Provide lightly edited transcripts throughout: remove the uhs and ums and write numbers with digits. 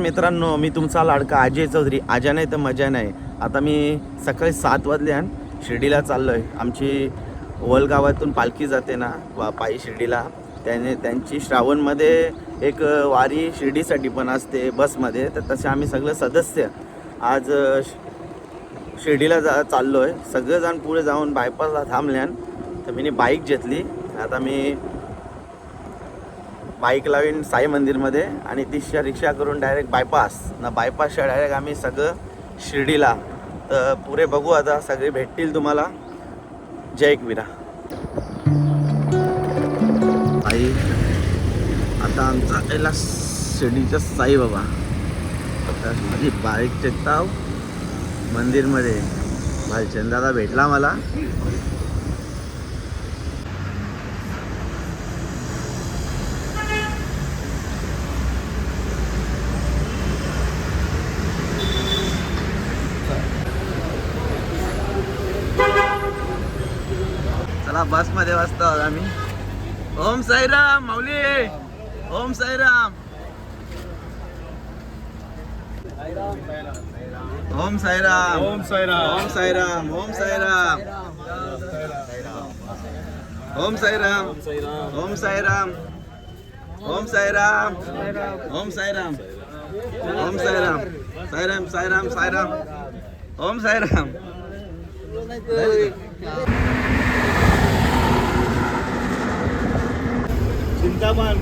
मित्रांनो, मी तुमचा लाडका अजय चौधरी. आजा नाही तर मजा नाही. आता मी सकाळी 7 वाजल्यान शिर्डीला चाललो आहे. आमची वलगावातून पालखी जाते ना पायी शिर्डीला, त्यांची श्रावणमध्ये एक वारी शिर्डीसाठी पण असते बसमध्ये. तर तसे आम्ही सगळे सदस्य आज शिर्डीला चाललो आहे. सगळेजण पुढे जाऊन बायपासला थांबल्यान तर मी बाईक घेतली. आता मी बाईक लावीन साई मंदिरमध्ये आणि ती रिक्षा करून डायरेक्ट बायपासच्या डायरेक्ट आम्ही सगळं शिर्डीला. तर पुरे बघू आता, सगळे भेटतील तुम्हाला. जय एकविरा. आई आता आमचा पहिला शिर्डीचा साईबाबा. तर माझी बाईक चेकताव मंदिरमध्ये. भालचंद दादा भेटला मला. चला बसमध्ये बसतो आम्ही. ओम साईराम माऊली. ओम साईराम. ओम साईराम. ओम साईराम. ओम साईराम. ओम साईराम. ओम साईराम. ओम साईराम. ओम साईराम. ओम साईराम. ओम साईराम. साईराम साईराम साईराम. ओम साईराम. चिंतामण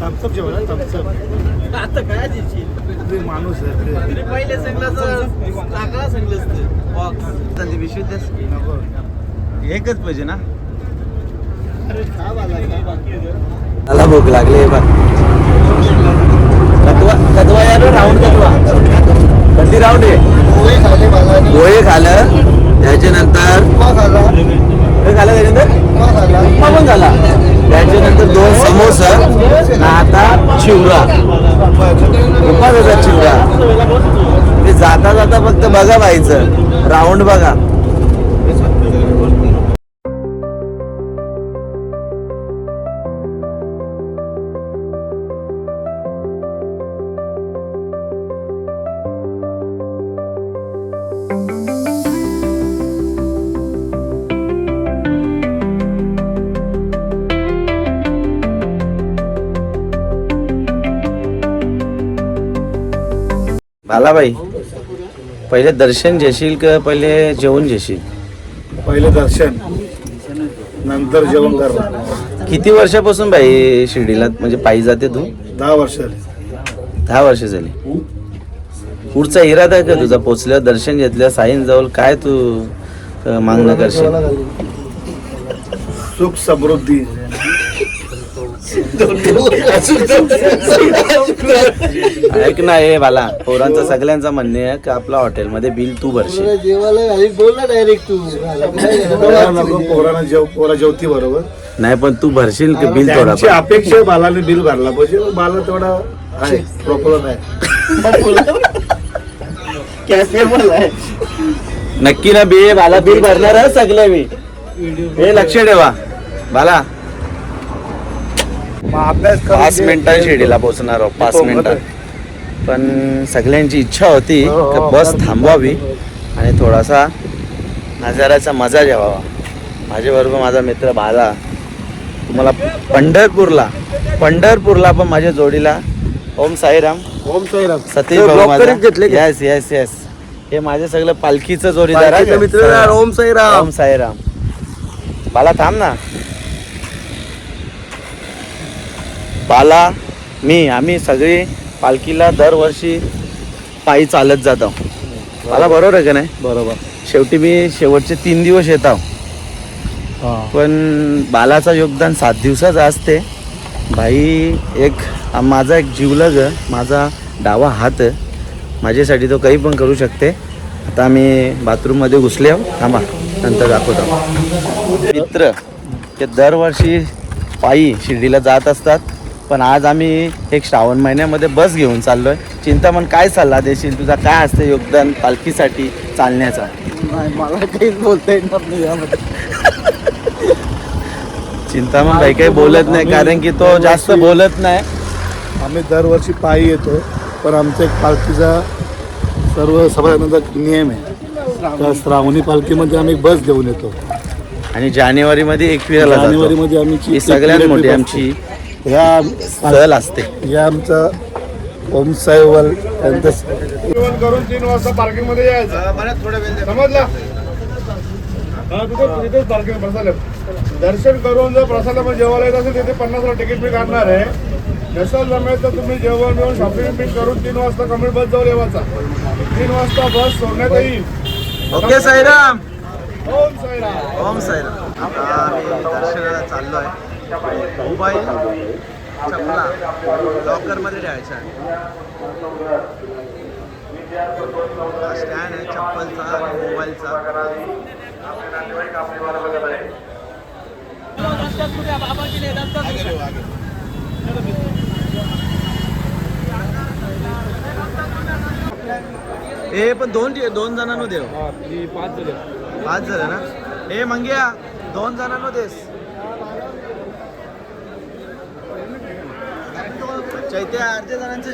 थम्सअप जेवण थम्सअप. आता काय दिसशील माणूस आहे पहिले टाकला सांगलं विशुद्ध नको. एकच पाहिजे ना. अरे का मला भूक लागली बघ. कदवा यार राऊंड कदवा कधी राऊंड आहे. पोहे खाल्लं त्याच्यानंतर उपमा पण झाला. त्याच्यानंतर 2 समोसा. आता चिवडा. उपमा देतात चिवडा. ते जाता जाता फक्त बघा पाहायचं, राऊंड बघा. बालाबाई, पहिले दर्शन घेशील का पहिले जेवण घेशील? पहिले दर्शन नंतर जेवण करणार. किती वर्षापासून बाई शिर्डीला म्हणजे पायी जाते तू? 10 वर्ष. 10 वर्ष झाली. पुढचा इरादा आहे का तुझा? पोचल्यावर दर्शन घेतल्या साईन जवळ काय तू मागणं करशील? सुख समृद्धी. ऐक ना हे बाला, पोरांचा सगळ्यांचा म्हणणे आहे की आपल्या हॉटेलमध्ये बिल तू भरशील. पोरा जेवती बरोबर नाही पण तू भरशील की बिल थोडा? अपेक्षा बालाने बिल भरला पाहिजे. बाला तेवढा आहे प्रॉपर आहे. नक्की ना बे बाला बिल भरणार आहे सगळं मी. हे लक्ष ठेवा बाला. 5 मिनिटात शिर्डीला पोहोचणार आहोत. 5 मिनिटात. पण सगळ्यांची इच्छा होती की बस थांबवावी आणि थोडासा नजाऱ्याचा मजा घ्यावा. माझ्याबरोबर माझा मित्र बाला. तुम्हाला पंढरपूरला पण माझ्या जोडीला ओम साईराम. ओम साईराम. सतीश भाऊ माझा. Yes yes yes. हे माझे सगळं पालखीचं जोडीदार आहे. मित्र ओम साईराम. ओम साईराम. बाला थांब ना. बाला आम्ही सगळी पालखीला दरवर्षी पायी चालत जातो. मला बरोबर आहे का नाही? बरोबर. शेवटी मी शेवटचे 3 दिवस येतो. पण बालाचं योगदान 7 दिवसाचं असते. भाई माझा एक जीवलग, माझा डावा हात. माझ्यासाठी तो काही पण करू शकते. आता आम्ही बाथरूममध्ये घुसले आहो. थांबा नंतर दाखवतो. मित्र ते दरवर्षी पायी शिर्डीला जात असतात. पण आज आम्ही एक श्रावण महिन्यामध्ये बस घेऊन चाललोय. चिंतामण काय सल्ला देशील? तुझा काय असतं योगदान पालखीसाठी चालण्याचा? मला काही बोलता येणार नाही यामध्ये. चिंतामण भाई काही बोलत नाही कारण की तो जास्त बोलत नाही. आम्ही दरवर्षी पायी येतो. पण आमचा एक पालखीचा सर्व सभासदांचा नियम आहे. त्या श्रावणी पालखीमध्ये आम्ही बस घेऊन येतो. आणि जानेवारीमध्ये 21ला जानेवारीमध्ये आम्ही ही सगळ्यात मोठी आमची ह्या सहल असते. या आमचा ओम साईवाल त्यांचं जेवण करून 3 वाजता पार्किंग मध्ये यायचं. समजलं? हा, तिथेच पार्किंग बसायला. दर्शन करून जर प्रसादामध्ये जेवायला येत असेल तिथे 50ला तिकीट मी काढणार आहे. नसेल जमेल तर तुम्ही जेवण बिवण शॉपिंग बिन करून 3 वाजता कमी बस जाऊन येवाचा. 3 वाजता बस सोडण्यात येईल. ओके साईराम. ओम साईराम. ओम साईराम. आता आम्ही दर्शनाला चाललो आहे. मोबाईल चपला लॉकरमध्ये ठेवायचा. स्टँड आहे चप्पलचा आणि मोबाईलचा. हे पण दोन जणांनो देव. 5 झालं ना. हे मंग्या 2 जणांनो देस. चैत्या अर्ध्या जणांचं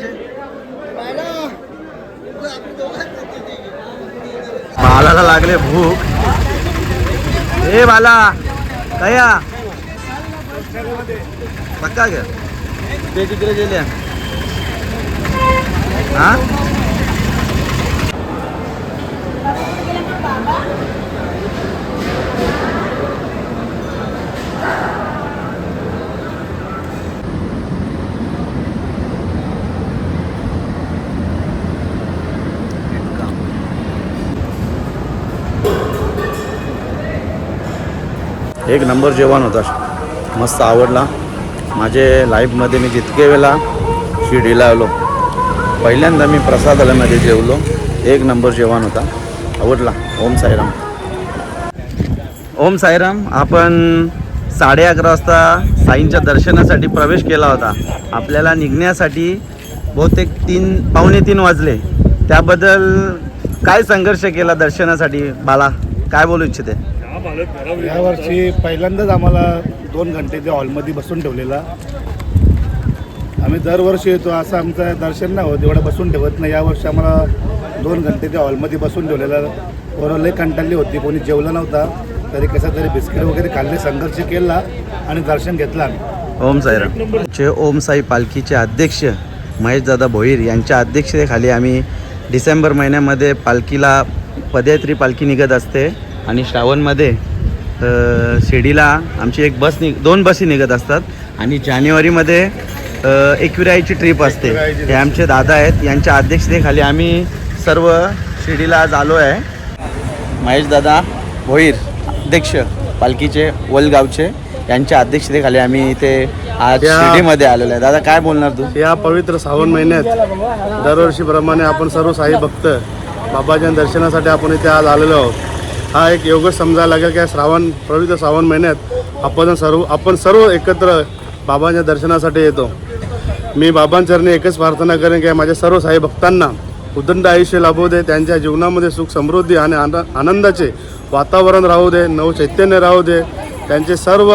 बालाला लागले भूक. हे बाला कया पक्का घ्या ते तिकडे गेल्या. हा एक नंबर जेवण होता. मस्त आवडला. माझे लाईफमध्ये मी जितके वेळा शिर्डीला आलो पहिल्यांदा मी प्रसादालयामध्ये जेवलो. एक नंबर जेवण होता. आवडला. ओम साईराम. ओम साईराम. आपण 11:30 वाजता साईंच्या दर्शनासाठी प्रवेश केला होता. आपल्याला निघण्यासाठी बहुतेक 2:45 वाजले. त्याबद्दल काय संघर्ष केला दर्शनासाठी बाला, काय बोलू इच्छिते? यावर्षी पहिल्यांदाच आम्हाला 2 घंटे त्या हॉलमध्ये बसून ठेवलेला. आम्ही दरवर्षी येतो असं आमचं दर्शन नाही होत, एवढं बसून ठेवत नाही. यावर्षी आम्हाला 2 घंटे त्या हॉलमध्ये बसून ठेवलेला. पोरं लई कंटाळली होती, कोणी जेवलं नव्हता. तरी कसं तरी बिस्किट वगैरे खाल्ले, संघर्ष केला आणि दर्शन घेतलं आम्ही. ओम साईराम. ओम साई पालखीचे अध्यक्ष महेशदादा भोईर यांच्या अध्यक्षतेखाली आम्ही डिसेंबर महिन्यामध्ये पालखीला पदयात्री पालखी निघत असते. आणि श्रावणमध्ये शिर्डीला आमची एक बस 2 बसी निघत असतात. आणि जानेवारीमध्ये एकविराईची ट्रिप असते. हे आमचे दादा आहेत, यांच्या अध्यक्षतेखाली आम्ही सर्व शिर्डीला आज आलो आहे. महेशदादा भोईर अध्यक्ष पालखीचे वलगावचे, यांच्या अध्यक्षतेखाली आम्ही इथे आज शिर्डीमध्ये आलेलो आहे. दादा काय बोलणार तू? या पवित्र श्रावण महिन्यात दरवर्षीप्रमाणे आपण सर्व साई भक्त बाबाच्या दर्शनासाठी आपण इथे आज आलेलो आहोत. हा एक योगच समजायला लागेल की पवित्र श्रावण महिन्यात आपण सर्व एकत्र बाबांच्या दर्शनासाठी येतो. मी बाबांचरणी एकच प्रार्थना करेन की माझ्या सर्व साई भक्तांना उदंड आयुष्य लाभू दे, त्यांच्या जीवनामध्ये सुख समृद्धी आणि आनंदाचे वातावरण राहू दे, नवचैतन्य राहू दे, त्यांचे सर्व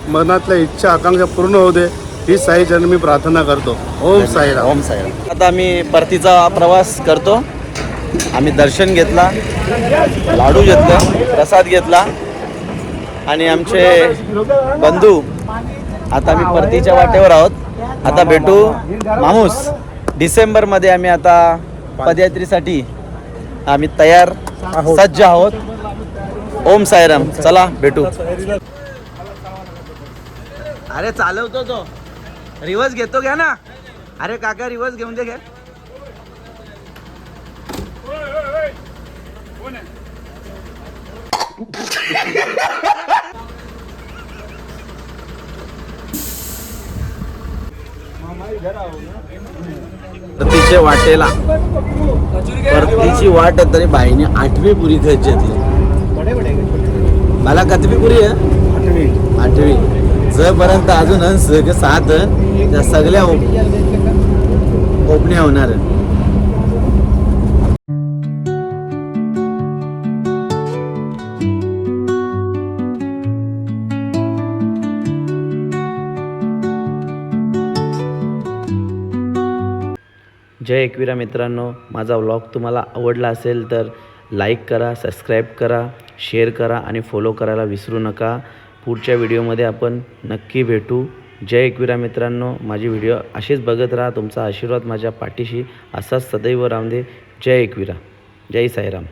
मनातल्या इच्छा आकांक्षा पूर्ण होऊ दे, ही साईचरणी मी प्रार्थना करतो. ओम साईराम. ओम साईराम. आता आम्ही परतीचा प्रवास करतो. आम्ही दर्शन घेतला, लाडू घेतलं, प्रसाद घेतला आणि आमचे बंधू आता आम्ही परतीच्या वाटेवर आहोत. आता भेटू मामूस. डिसेंबरमध्ये आम्ही आता पदयात्रेसाठी आम्ही तयार सज्ज आहोत. ओम साईराम. चला भेटू. अरे चालवतो तो, रिवर्स घेतो घ्या ना. अरे काका रिवर्स घेऊन दे घ्या. परतीच्या वाटेला परतीची वाट तरी बाईने 8वी पुरी खर्च घेतली. मला कितवी पुरी आहे? 8वी. जपर्यंत अजून अंश 7 त्या सगळ्या ओपण्या होणार. जय एकविरा मित्रांनो, माझा व्लॉग तुम्हाला आवडला असेल तर लाईक करा, सबस्क्राईब करा, शेअर करा आणि फॉलो करायला विसरू नका. पुढच्या व्हिडिओमध्ये आपण नक्की भेटू. जय एकविरा मित्रांनो, माझी व्हिडिओ असेच बघत राहा. तुमचा आशीर्वाद माझ्या पाठीशी असाच सदैव राहू दे. जय एकविरा, जय साईराम.